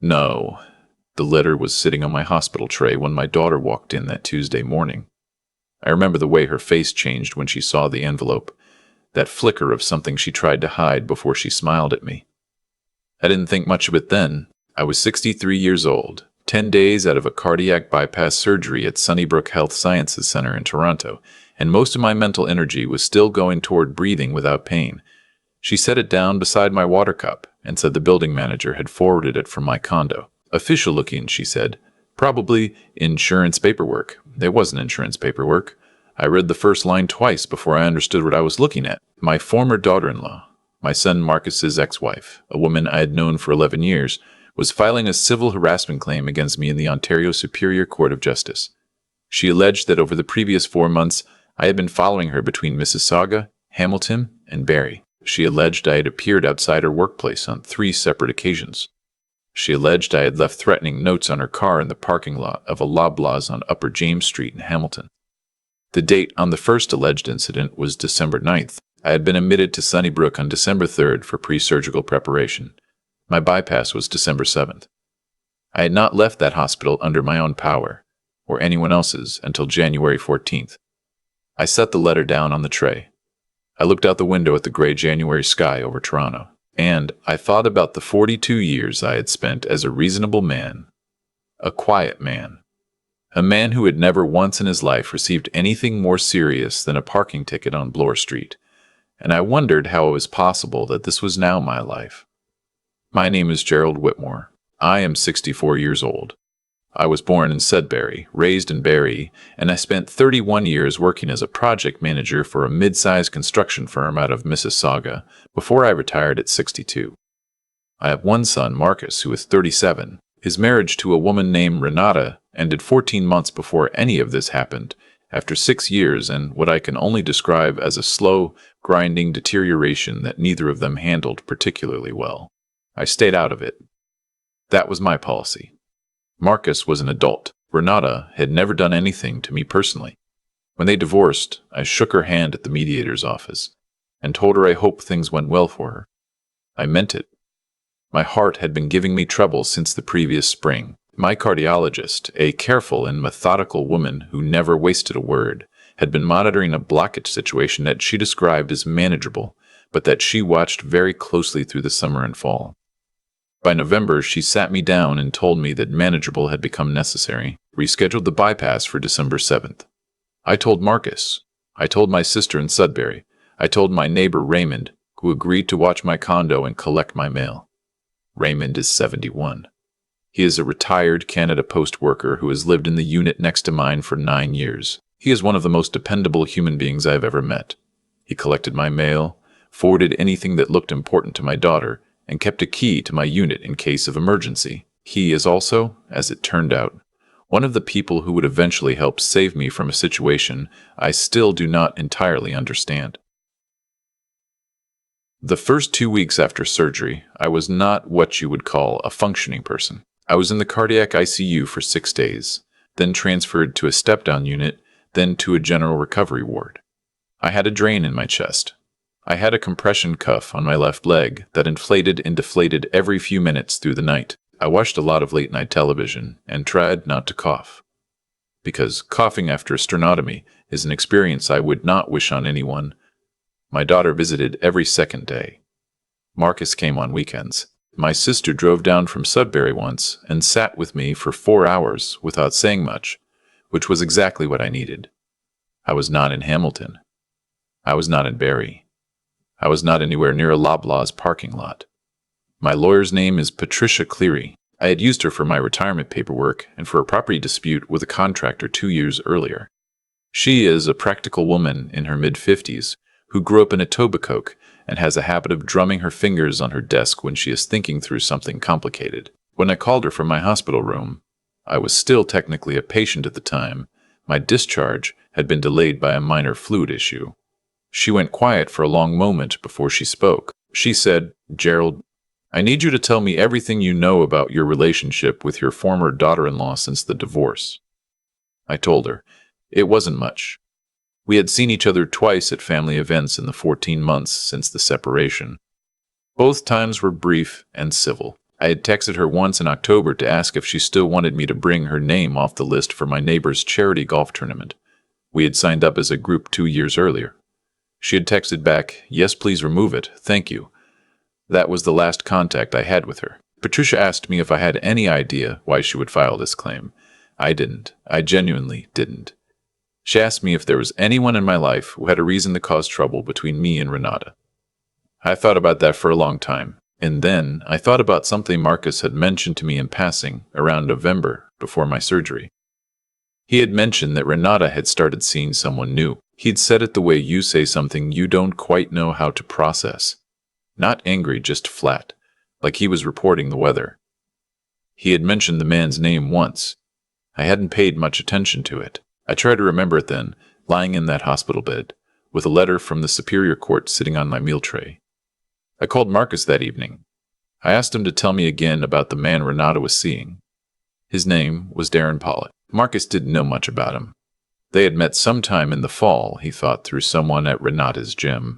No. The letter was sitting on my hospital tray when my daughter walked in that Tuesday morning. I remember the way her face changed when she saw the envelope, that flicker of something she tried to hide before she smiled at me. I didn't think much of it then. I was 63 years old, 10 days out of a cardiac bypass surgery at Sunnybrook Health Sciences Center in Toronto, and most of my mental energy was still going toward breathing without pain. She set it down beside my water cup and said the building manager had forwarded it from my condo. Official looking, she said. Probably insurance paperwork. It wasn't insurance paperwork. I read the first line twice before I understood what I was looking at. My former daughter-in-law, my son Marcus's ex-wife, a woman I had known for 11 years, was filing a civil harassment claim against me in the Ontario Superior Court of Justice. She alleged that over the previous 4 months, I had been following her between Mississauga, Hamilton, and Barrie. She alleged I had appeared outside her workplace on 3 separate occasions. She alleged I had left threatening notes on her car in the parking lot of a Loblaws on Upper James Street in Hamilton. The date on the first alleged incident was December 9th. I had been admitted to Sunnybrook on December 3rd for pre-surgical preparation. My bypass was December 7th. I had not left that hospital under my own power, or anyone else's, until January 14th. I set the letter down on the tray. I looked out the window at the gray January sky over Toronto, and I thought about the 42 years I had spent as a reasonable man, a quiet man, a man who had never once in his life received anything more serious than a parking ticket on Bloor Street, and I wondered how it was possible that this was now my life. My name is Gerald Whitmore. I am 64 years old. I was born in Sudbury, raised in Barrie, and I spent 31 years working as a project manager for a mid-sized construction firm out of Mississauga before I retired at 62. I have one son, Marcus, who is 37. His marriage to a woman named Renata ended 14 months before any of this happened, after 6 years and what I can only describe as a slow, grinding deterioration that neither of them handled particularly well. I stayed out of it. That was my policy. Marcus was an adult. Renata had never done anything to me personally. When they divorced, I shook her hand at the mediator's office and told her I hoped things went well for her. I meant it. My heart had been giving me trouble since the previous spring. My cardiologist, a careful and methodical woman who never wasted a word, had been monitoring a blockage situation that she described as manageable, but that she watched very closely through the summer and fall. By November, she sat me down and told me that manageable had become necessary, rescheduled the bypass for December 7th. I told Marcus. I told my sister in Sudbury. I told my neighbor Raymond, who agreed to watch my condo and collect my mail. Raymond is 71. He is a retired Canada Post worker who has lived in the unit next to mine for 9 years. He is one of the most dependable human beings I have ever met. He collected my mail, forwarded anything that looked important to my daughter, and kept a key to my unit in case of emergency. He is also, as it turned out, one of the people who would eventually help save me from a situation I still do not entirely understand. The first 2 weeks after surgery, I was not what you would call a functioning person. I was in the cardiac ICU for 6 days, then transferred to a step-down unit, then to a general recovery ward. I had a drain in my chest. I had a compression cuff on my left leg that inflated and deflated every few minutes through the night. I watched a lot of late-night television and tried not to cough, because coughing after a sternotomy is an experience I would not wish on anyone. My daughter visited every second day. Marcus came on weekends. My sister drove down from Sudbury once and sat with me for 4 hours without saying much, which was exactly what I needed. I was not in Hamilton. I was not in Barrie. I was not anywhere near a Loblaws parking lot. My lawyer's name is Patricia Cleary. I had used her for my retirement paperwork and for a property dispute with a contractor 2 years earlier. She is a practical woman in her mid-50s who grew up in Etobicoke and has a habit of drumming her fingers on her desk when she is thinking through something complicated. When I called her from my hospital room, I was still technically a patient at the time. My discharge had been delayed by a minor fluid issue. She went quiet for a long moment before she spoke. She said, "Gerald, I need you to tell me everything you know about your relationship with your former daughter-in-law since the divorce." I told her. It wasn't much. We had seen each other twice at family events in the 14 months since the separation. Both times were brief and civil. I had texted her once in October to ask if she still wanted me to bring her name off the list for my neighbor's charity golf tournament. We had signed up as a group 2 years earlier. She had texted back, "Yes, please remove it. Thank you." That was the last contact I had with her. Patricia asked me if I had any idea why she would file this claim. I didn't. I genuinely didn't. She asked me if there was anyone in my life who had a reason to cause trouble between me and Renata. I thought about that for a long time, and then I thought about something Marcus had mentioned to me in passing around November before my surgery. He had mentioned that Renata had started seeing someone new. He'd said it the way you say something you don't quite know how to process. Not angry, just flat, like he was reporting the weather. He had mentioned the man's name once. I hadn't paid much attention to it. I tried to remember it then, lying in that hospital bed, with a letter from the Superior Court sitting on my meal tray. I called Marcus that evening. I asked him to tell me again about the man Renata was seeing. His name was Darren Pollitt. Marcus didn't know much about him. They had met sometime in the fall, he thought, through someone at Renata's gym.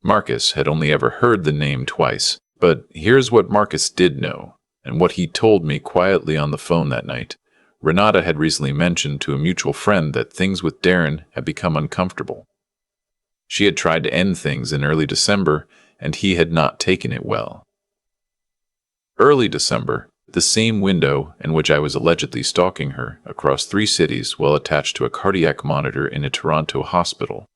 Marcus had only ever heard the name twice, but here's what Marcus did know, and what he told me quietly on the phone that night. Renata had recently mentioned to a mutual friend that things with Darren had become uncomfortable. She had tried to end things in early December, and he had not taken it well. Early December, the same window in which I was allegedly stalking her across 3 cities while attached to a cardiac monitor in a Toronto hospital.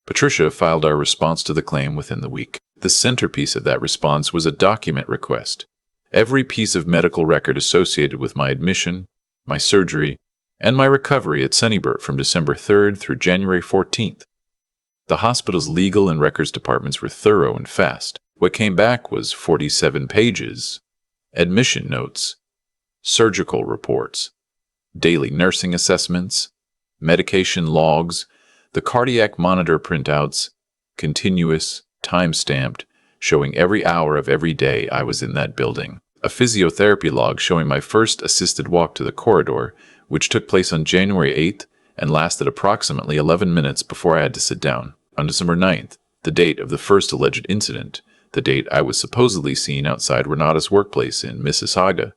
Patricia filed our response to the claim within the week. The centerpiece of that response was a document request. Every piece of medical record associated with my admission, my surgery, and my recovery at Sunnybrook from December 3rd through January 14th. The hospital's legal and records departments were thorough and fast. What came back was 47 pages. Admission notes, surgical reports, daily nursing assessments, medication logs, the cardiac monitor printouts, continuous, time-stamped, showing every hour of every day I was in that building. A physiotherapy log showing my first assisted walk to the corridor, which took place on January 8th and lasted approximately 11 minutes before I had to sit down. On December 9th, the date of the first alleged incident, the date I was supposedly seen outside Renata's workplace in Mississauga,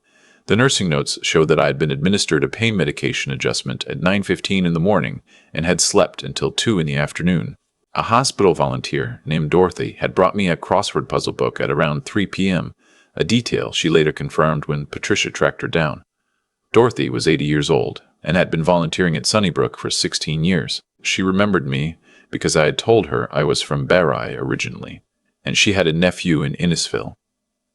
the nursing notes showed that I had been administered a pain medication adjustment at 9:15 in the morning and had slept until 2 in the afternoon. A hospital volunteer named Dorothy had brought me a crossword puzzle book at around 3 p.m., a detail she later confirmed when Patricia tracked her down. Dorothy was 80 years old and had been volunteering at Sunnybrook for 16 years. She remembered me because I had told her I was from Barrie originally, and she had a nephew in Innisfil.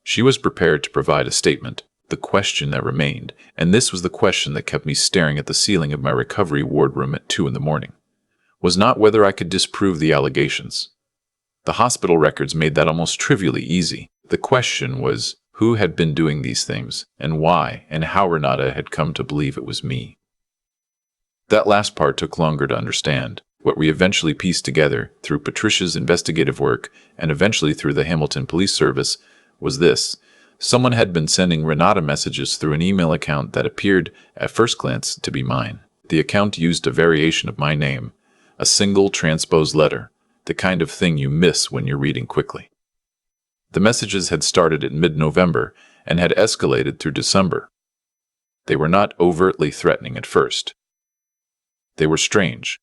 She was prepared to provide a statement, the question that remained, and this was the question that kept me staring at the ceiling of my recovery ward room at 2 in the morning, was not whether I could disprove the allegations. The hospital records made that almost trivially easy. The question was who had been doing these things, and why, and how Renata had come to believe it was me. That last part took longer to understand. What we eventually pieced together through Patricia's investigative work and eventually through the Hamilton Police Service was this. Someone had been sending Renata messages through an email account that appeared, at first glance, to be mine. The account used a variation of my name, a single transposed letter, the kind of thing you miss when you're reading quickly. The messages had started in mid-November and had escalated through December. They were not overtly threatening at first. They were strange.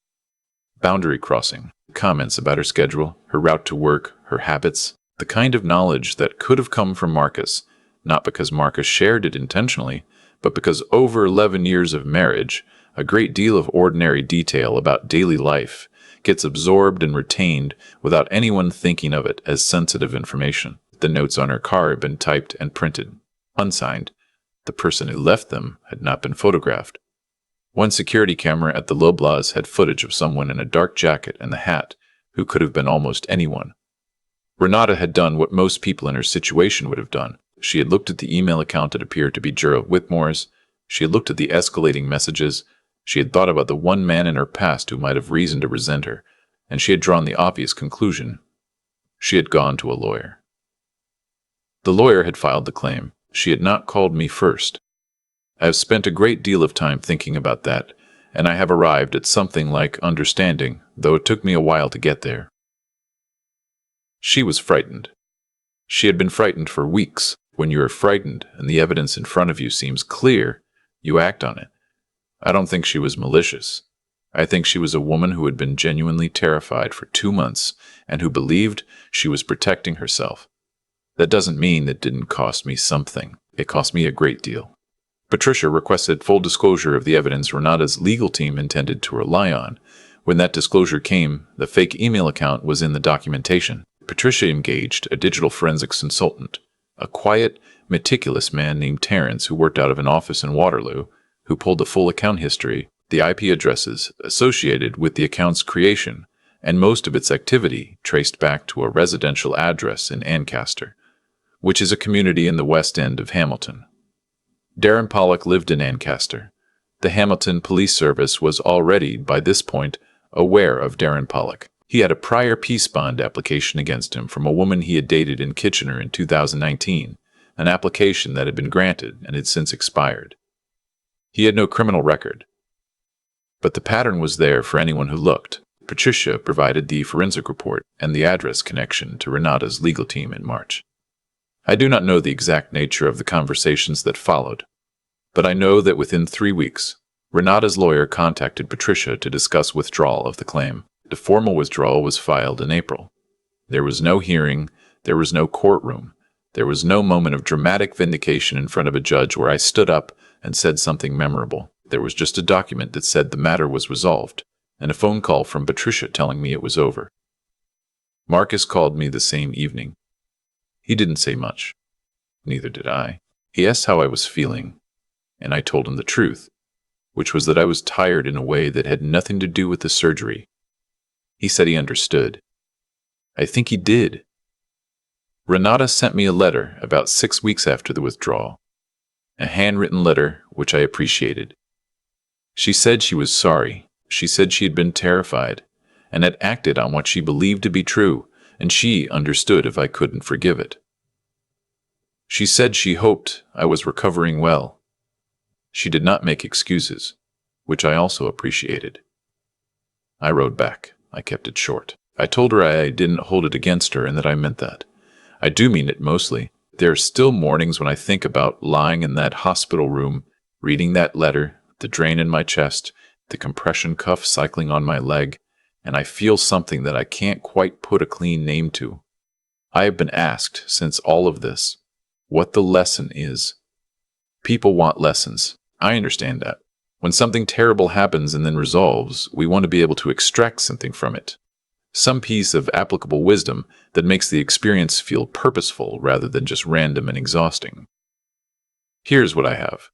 Boundary crossing, comments about her schedule, her route to work, her habits, the kind of knowledge that could have come from Marcus, not because Marcus shared it intentionally, but because over 11 years of marriage, a great deal of ordinary detail about daily life gets absorbed and retained without anyone thinking of it as sensitive information. The notes on her car had been typed and printed, unsigned. The person who left them had not been photographed. One security camera at the Loblaws had footage of someone in a dark jacket and the hat, who could have been almost anyone. Renata had done what most people in her situation would have done. She had looked at the email account that appeared to be Gerald Whitmore's. She had looked at the escalating messages. She had thought about the one man in her past who might have reason to resent her, and she had drawn the obvious conclusion. She had gone to a lawyer. The lawyer had filed the claim. She had not called me first. I have spent a great deal of time thinking about that, and I have arrived at something like understanding, though it took me a while to get there. She was frightened. She had been frightened for weeks. When you are frightened and the evidence in front of you seems clear, you act on it. I don't think she was malicious. I think she was a woman who had been genuinely terrified for 2 months and who believed she was protecting herself. That doesn't mean it didn't cost me something. It cost me a great deal. Patricia requested full disclosure of the evidence Renata's legal team intended to rely on. When that disclosure came, the fake email account was in the documentation. Patricia engaged a digital forensics consultant, a quiet, meticulous man named Terrence who worked out of an office in Waterloo, who pulled the full account history, the IP addresses associated with the account's creation, and most of its activity traced back to a residential address in Ancaster, which is a community in the West End of Hamilton. Darren Pollock lived in Ancaster. The Hamilton Police Service was already, by this point, aware of Darren Pollock. He had a prior peace bond application against him from a woman he had dated in Kitchener in 2019, an application that had been granted and had since expired. He had no criminal record. But the pattern was there for anyone who looked. Patricia provided the forensic report and the address connection to Renata's legal team in March. I do not know the exact nature of the conversations that followed, but I know that within 3 weeks, Renata's lawyer contacted Patricia to discuss withdrawal of the claim. The formal withdrawal was filed in April. There was no hearing, there was no courtroom, there was no moment of dramatic vindication in front of a judge where I stood up and said something memorable. There was just a document that said the matter was resolved, and a phone call from Patricia telling me it was over. Marcus called me the same evening. He didn't say much. Neither did I. He asked how I was feeling, and I told him the truth, which was that I was tired in a way that had nothing to do with the surgery. He said he understood. I think he did. Renata sent me a letter about 6 weeks after the withdrawal, a handwritten letter which I appreciated. She said she was sorry. She said she had been terrified and had acted on what she believed to be true, and she understood if I couldn't forgive it. She said she hoped I was recovering well. She did not make excuses, which I also appreciated. I wrote back. I kept it short. I told her I didn't hold it against her and that I meant that. I do mean it mostly. There are still mornings when I think about lying in that hospital room, reading that letter, the drain in my chest, the compression cuff cycling on my leg, and I feel something that I can't quite put a clean name to. I have been asked, since all of this, what the lesson is. People want lessons. I understand that. When something terrible happens and then resolves, we want to be able to extract something from it. Some piece of applicable wisdom that makes the experience feel purposeful rather than just random and exhausting. Here's what I have.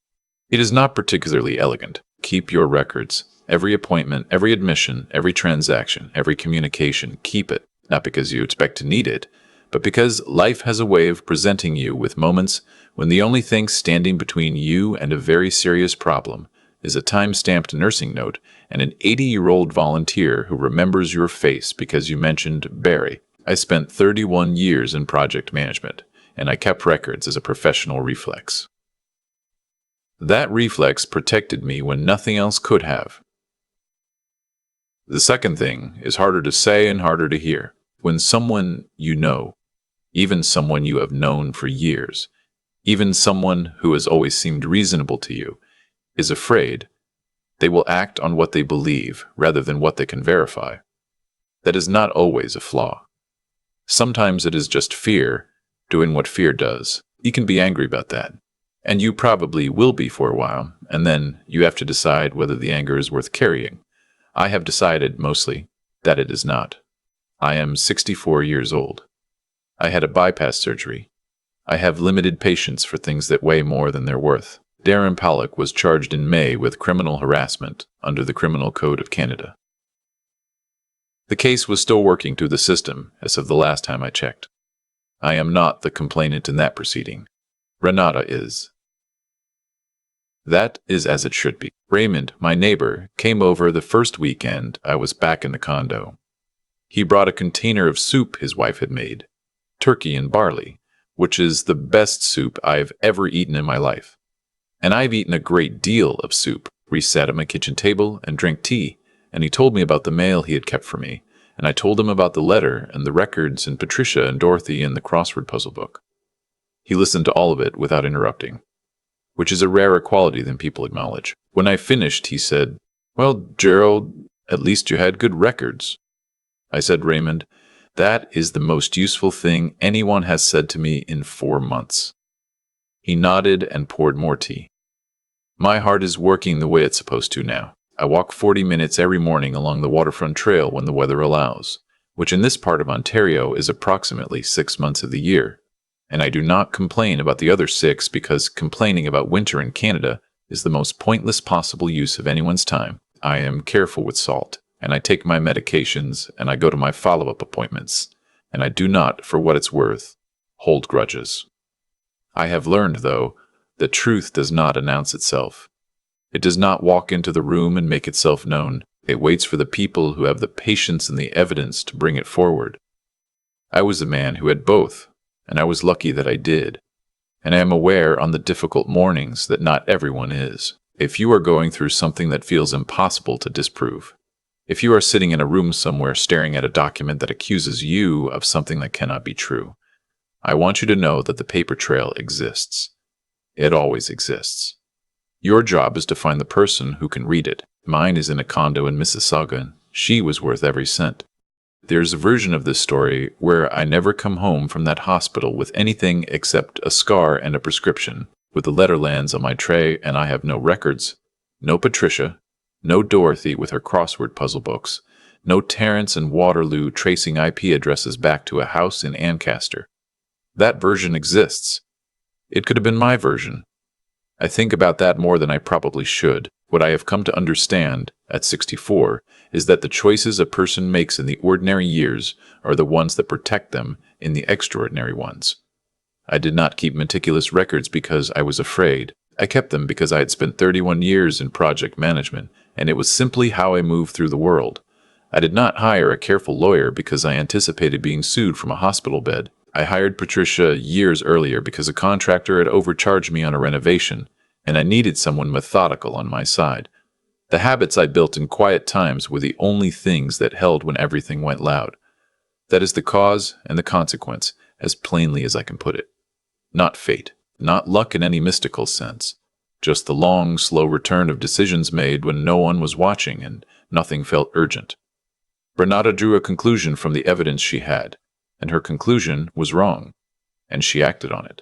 It is not particularly elegant. Keep your records. Every appointment, every admission, every transaction, every communication, keep it. Not because you expect to need it, but because life has a way of presenting you with moments when the only thing standing between you and a very serious problem is a time-stamped nursing note and an 80-year-old volunteer who remembers your face because you mentioned Barry. I spent 31 years in project management, and I kept records as a professional reflex. That reflex protected me when nothing else could have. The second thing is harder to say and harder to hear. When someone you know, even someone you have known for years, even someone who has always seemed reasonable to you, is afraid, they will act on what they believe rather than what they can verify. That is not always a flaw. Sometimes it is just fear doing what fear does. You can be angry about that, and you probably will be for a while, and then you have to decide whether the anger is worth carrying. I have decided, mostly, that it is not. I am 64 years old. I had a bypass surgery. I have limited patience for things that weigh more than they're worth. Darren Pollock was charged in May with criminal harassment under the Criminal Code of Canada. The case was still working through the system as of the last time I checked. I am not the complainant in that proceeding. Renata is. That is as it should be. Raymond, my neighbor, came over the first weekend I was back in the condo. He brought a container of soup his wife had made, turkey and barley, which is the best soup I've ever eaten in my life. And I've eaten a great deal of soup. We sat at my kitchen table and drank tea, and he told me about the mail he had kept for me, and I told him about the letter and the records and Patricia and Dorothy and the crossword puzzle book. He listened to all of it without interrupting, which is a rarer quality than people acknowledge. When I finished, he said, "Well, Gerald, at least you had good records." I said, "Raymond, that is the most useful thing anyone has said to me in 4 months." He nodded and poured more tea. "My heart is working the way it's supposed to now. I walk 40 minutes every morning along the waterfront trail when the weather allows, which in this part of Ontario is approximately 6 months of the year. And I do not complain about the other 6 because complaining about winter in Canada is the most pointless possible use of anyone's time. I am careful with salt, and I take my medications, and I go to my follow-up appointments, and I do not, for what it's worth, hold grudges. I have learned, though, that truth does not announce itself. It does not walk into the room and make itself known. It waits for the people who have the patience and the evidence to bring it forward. I was a man who had both, and I was lucky that I did. And I am aware on the difficult mornings that not everyone is. If you are going through something that feels impossible to disprove, if you are sitting in a room somewhere staring at a document that accuses you of something that cannot be true, I want you to know that the paper trail exists. It always exists. Your job is to find the person who can read it. Mine is in a condo in Mississauga, and she was worth every cent. There's a version of this story where I never come home from that hospital with anything except a scar and a prescription, with the letter lands on my tray and I have no records, no Patricia, no Dorothy with her crossword puzzle books, no Terence and Waterloo tracing IP addresses back to a house in Ancaster. That version exists. It could have been my version. I think about that more than I probably should. What I have come to understand, at 64, is that the choices a person makes in the ordinary years are the ones that protect them in the extraordinary ones. I did not keep meticulous records because I was afraid. I kept them because I had spent 31 years in project management, and it was simply how I moved through the world. I did not hire a careful lawyer because I anticipated being sued from a hospital bed. I hired Patricia years earlier because a contractor had overcharged me on a renovation, and I needed someone methodical on my side. The habits I built in quiet times were the only things that held when everything went loud. That is the cause and the consequence, as plainly as I can put it. Not fate, not luck in any mystical sense, just the long, slow return of decisions made when no one was watching and nothing felt urgent. Bernarda drew a conclusion from the evidence she had, and her conclusion was wrong, and she acted on it.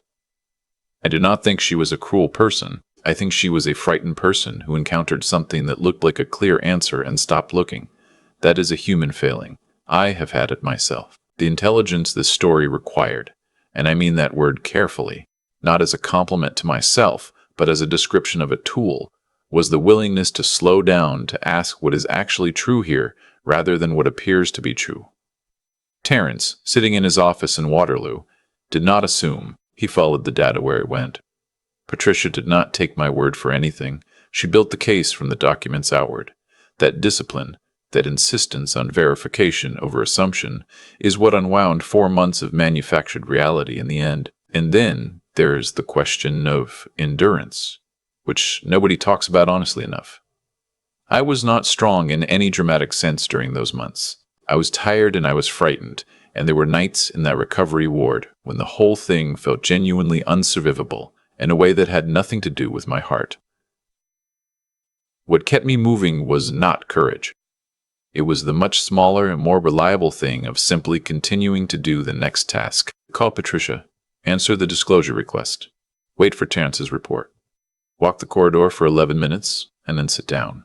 I do not think she was a cruel person. I think she was a frightened person who encountered something that looked like a clear answer and stopped looking. That is a human failing. I have had it myself. The intelligence this story required, and I mean that word carefully, not as a compliment to myself, but as a description of a tool, was the willingness to slow down to ask what is actually true here rather than what appears to be true. Terence, sitting in his office in Waterloo, did not assume. He followed the data where it went. Patricia did not take my word for anything. She built the case from the documents outward. That discipline, that insistence on verification over assumption, is what unwound 4 months of manufactured reality in the end. And then there is the question of endurance, which nobody talks about honestly enough. I was not strong in any dramatic sense during those months. I was tired and I was frightened, and there were nights in that recovery ward when the whole thing felt genuinely unsurvivable in a way that had nothing to do with my heart. What kept me moving was not courage. It was the much smaller and more reliable thing of simply continuing to do the next task. Call Patricia. Answer the disclosure request. Wait for Terence's report. Walk the corridor for 11 minutes, and then sit down.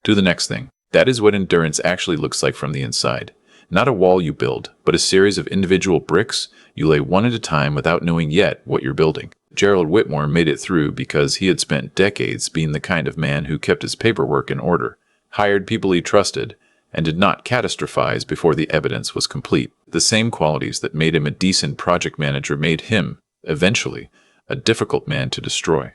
Do the next thing. That is what endurance actually looks like from the inside. Not a wall you build, but a series of individual bricks you lay one at a time without knowing yet what you're building. Gerald Whitmore made it through because he had spent decades being the kind of man who kept his paperwork in order, hired people he trusted, and did not catastrophize before the evidence was complete. The same qualities that made him a decent project manager made him, eventually, a difficult man to destroy.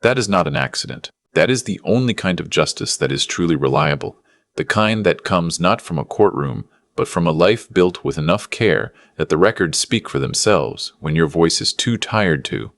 That is not an accident. That is the only kind of justice that is truly reliable, the kind that comes not from a courtroom, but from a life built with enough care that the records speak for themselves when your voice is too tired to.